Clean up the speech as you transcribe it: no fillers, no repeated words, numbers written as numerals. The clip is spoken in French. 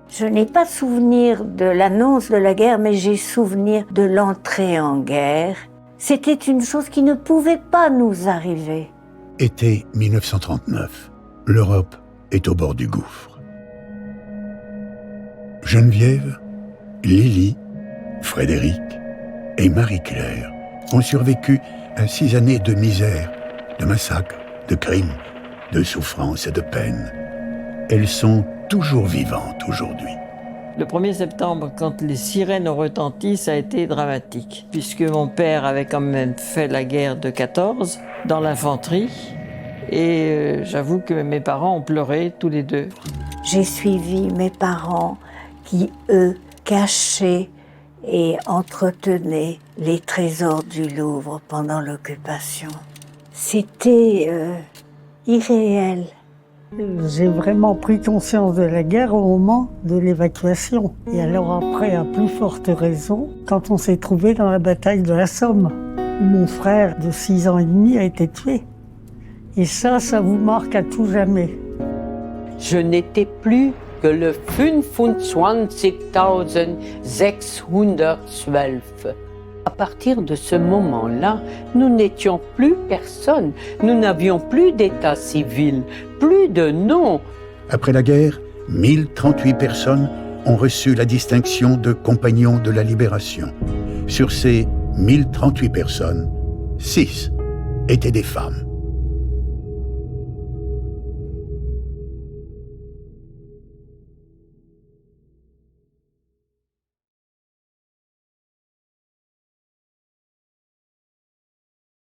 Je n'ai pas souvenir de l'annonce de la guerre, mais j'ai souvenir de l'entrée en guerre. C'était une chose qui ne pouvait pas nous arriver. Été 1939. L'Europe est au bord du gouffre. Geneviève, Lily, Frédéric et Marie-Claire ont survécu à 6 années de misère, de massacres, de crimes, de souffrances et de peine. Elles sont toujours vivantes aujourd'hui. Le 1er septembre, quand les sirènes ont retenti, ça a été dramatique, puisque mon père avait quand même fait la guerre de 14 dans l'infanterie, et j'avoue que mes parents ont pleuré tous les deux. J'ai suivi mes parents qui, eux, cachaient et entretenaient les trésors du Louvre pendant l'occupation. C'était irréel. J'ai vraiment pris conscience de la guerre au moment de l'évacuation. Et alors après, à plus forte raison, quand on s'est trouvé dans la bataille de la Somme, où mon frère de 6 ans et demi a été tué. Et ça vous marque à tout jamais. Je n'étais plus que le 25.612. À partir de ce moment-là, nous n'étions plus personne. Nous n'avions plus d'état civil, plus de nom. Après la guerre, 1038 personnes ont reçu la distinction de compagnons de la libération. Sur ces 1038 personnes, 6 étaient des femmes.